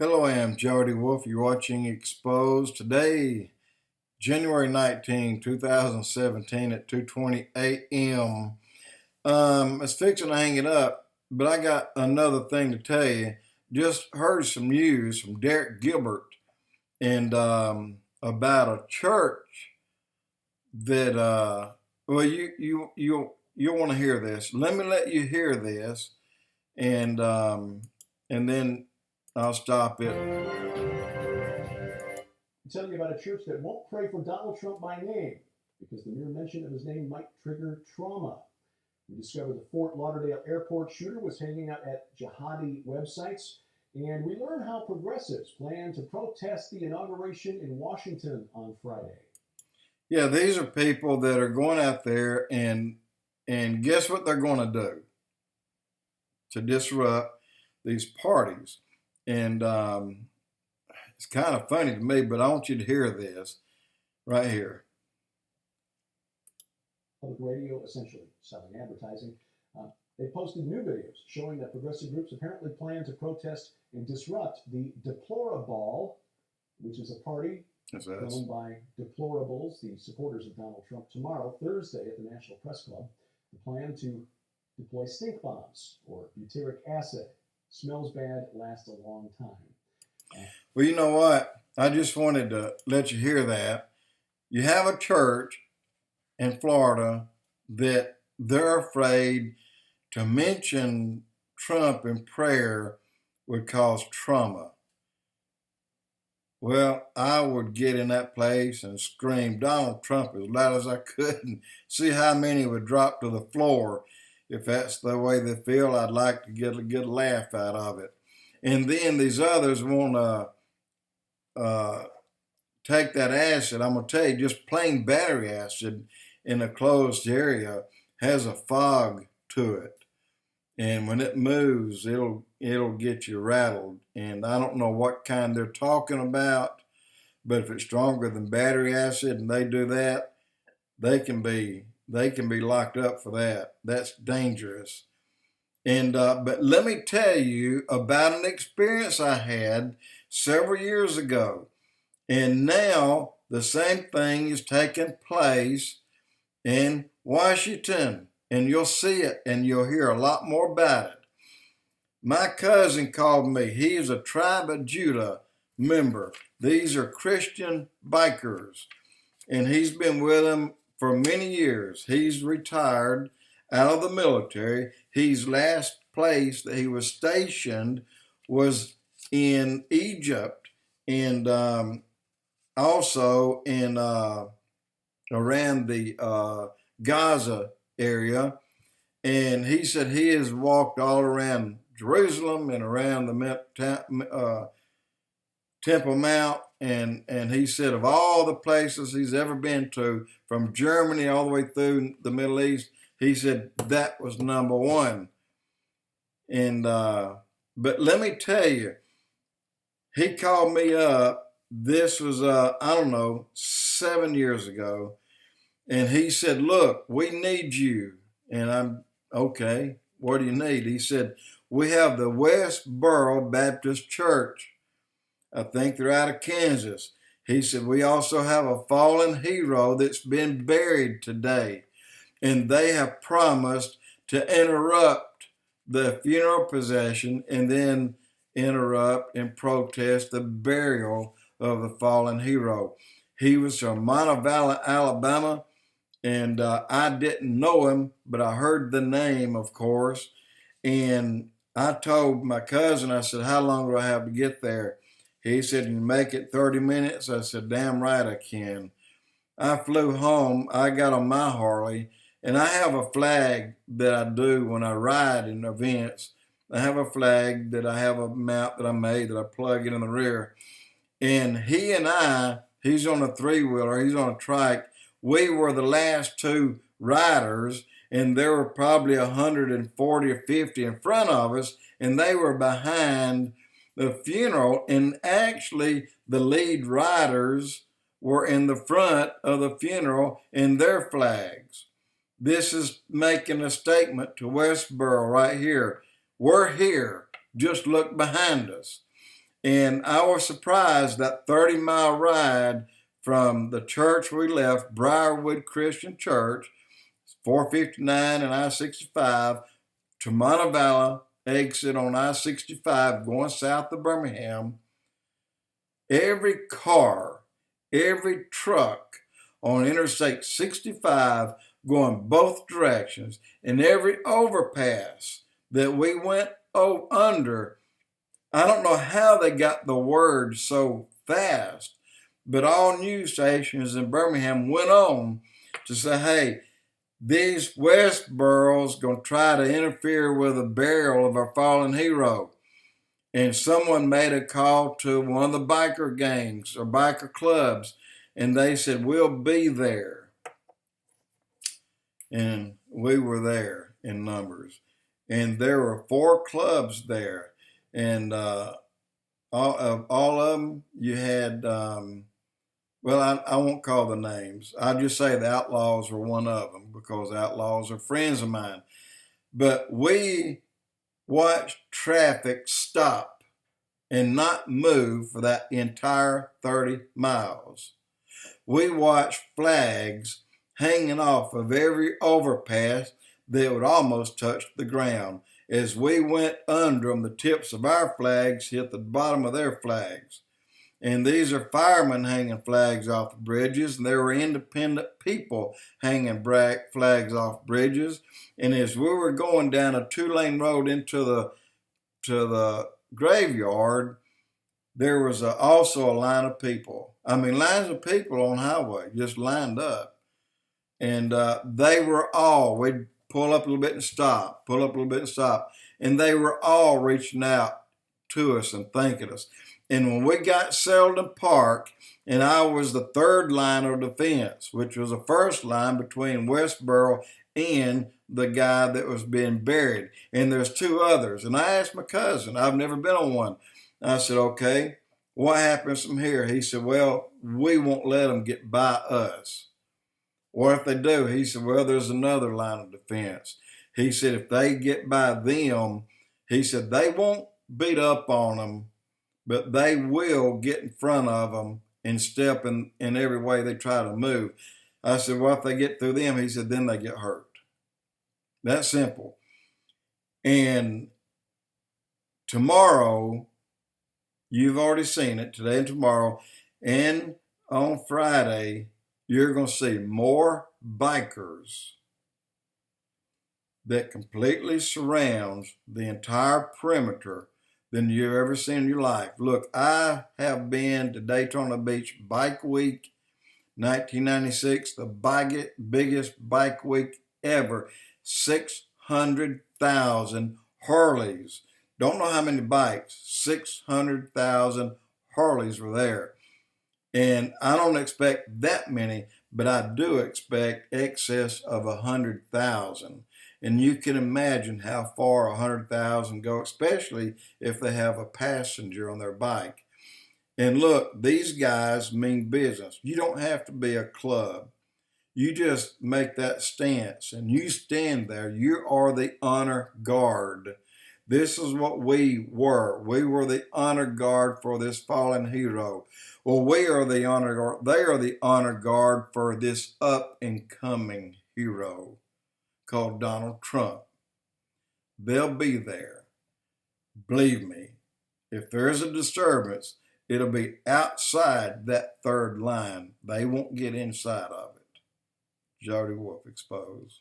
Hello, I am Jody Wolf. You're watching Expoz. Today, January 19, 2017 at 2:20 a.m. It's fixing to hang it up, but I got another thing to tell you. Just heard some news from Derek Gilbert and about a church that well you'll want to hear this. Let me let you hear this, and then I'll stop it. Tell you about a church that won't pray for Donald Trump by name because the mere mention of his name might trigger trauma. We discovered the Fort Lauderdale airport shooter was hanging out at jihadi websites, and we learn how progressives plan to protest the inauguration in Washington on Friday. Yeah, these are people that are going out there and guess what they're going to do to disrupt these parties. And it's kind of funny to me, but I want you to hear this right here. Public radio, essentially selling advertising. They posted new videos showing that progressive groups apparently plan to protest and disrupt the Deplorable, which is a party known by deplorables, the supporters of Donald Trump, tomorrow, Thursday, at the National Press Club. The plan to deploy stink bombs or butyric acid. Smells bad, lasts a long time. Well, you know what? I just wanted to let you hear that. You have a church in Florida that they're afraid to mention Trump in prayer would cause trauma. Well, I would get in that place and scream Donald Trump as loud as I could and see how many would drop to the floor. If that's the way they feel, I'd like to get a laugh out of it. And then these others want to take that acid. I'm going to tell you, just plain battery acid in a closed area has a fog to it. And when it moves, it'll get you rattled. And I don't know what kind they're talking about, but if it's stronger than battery acid and they do that, they can be locked up for that. That's dangerous. And but let me tell you about an experience I had several years ago. And now the same thing is taking place in Washington. And you'll see it and you'll hear a lot more about it. My cousin called me. He is a Tribe of Judah member. These are Christian bikers. And he's been with them for many years. He's retired out of the military. His last place that he was stationed was in Egypt and also in around the Gaza area. And he said he has walked all around Jerusalem and around the Temple Mount. And he said of all the places he's ever been to, from Germany all the way through the Middle East, he said that was number one. And but let me tell you, he called me up. This was I don't know, 7 years ago, and he said, "Look, we need you." And I'm okay. What do you need? He said, "We have the Westboro Baptist Church. I think they're out of Kansas." He said, "We also have a fallen hero that's been buried today. And they have promised to interrupt the funeral procession and then interrupt and protest the burial of the fallen hero." He was from Montevallo, Alabama, and I didn't know him, but I heard the name, of course. And I told my cousin, I said, "How long do I have to get there?" He said, "You make it 30 minutes. I said, "Damn right I can." I flew home. I got on my Harley, and I have a flag that I do when I ride in events. I have a flag that I have a mount that I made that I plug in the rear. And he and I, he's on a three-wheeler, he's on a trike. We were the last two riders, and there were probably 140 or 50 in front of us, and they were behind the funeral. And actually, the lead riders were in the front of the funeral in their flags. This is making a statement to Westboro right here. We're here. Just look behind us. And I was surprised that 30-mile ride from the church we left, Briarwood Christian Church, 459 and I-65, to Montevallo, exit on I-65 going south of Birmingham. Every car, every truck on Interstate 65 going both directions, and every overpass that we went under, I don't know how they got the word so fast, but all news stations in Birmingham went on to say, hey, these Westboroughs going to try to interfere with the burial of our fallen hero. And someone made a call to one of the biker gangs or biker clubs, and they said, we'll be there. And we were there in numbers. And there were 4 clubs there. And all of them, you had, well, I won't call the names. I'll just say the Outlaws were one of them because Outlaws are friends of mine. But we watched traffic stop and not move for that entire 30 miles. We watched flags hanging off of every overpass that would almost touch the ground. As we went under them, the tips of our flags hit the bottom of their flags. And these are firemen hanging flags off the bridges, and there were independent people hanging flags off bridges. And as we were going down a 2-lane road into the graveyard, there was also a line of people. I mean, lines of people on highway just lined up. And they were all, we'd pull up a little bit and stop, pull up a little bit and stop. And they were all reaching out to us and thanking us. And when we got Selden Park, and I was the 3rd line of defense, which was the 1st line between Westboro and the guy that was being buried. And there's 2 others. And I asked my cousin, I've never been on one. I said, okay, what happens from here? He said, well, we won't let them get by us. What if they do? He said, well, there's another line of defense. He said, if they get by them, he said, they won't beat up on them, but they will get in front of them and step in every way they try to move. I said, well, if they get through them, he said, then they get hurt. That's simple. And tomorrow, you've already seen it, today and tomorrow, and on Friday, you're going to see more bikers that completely surrounds the entire perimeter than you've ever seen in your life. Look, I have been to Daytona Beach Bike Week 1996, the biggest bike week ever. 600,000 Harleys. Don't know how many bikes. 600,000 Harleys were there. And I don't expect that many, but I do expect excess of 100,000. And you can imagine how far 100,000 go, especially if they have a passenger on their bike. And look, these guys mean business. You don't have to be a club. You just make that stance and you stand there. You are the honor guard. This is what we were. We were the honor guard for this fallen hero. Well, we are the honor guard. They are the honor guard for this up and coming hero called Donald Trump. They'll be there. Believe me, if there's a disturbance, it'll be outside that 3rd line. They won't get inside of it. Jody Wolf, Expoz.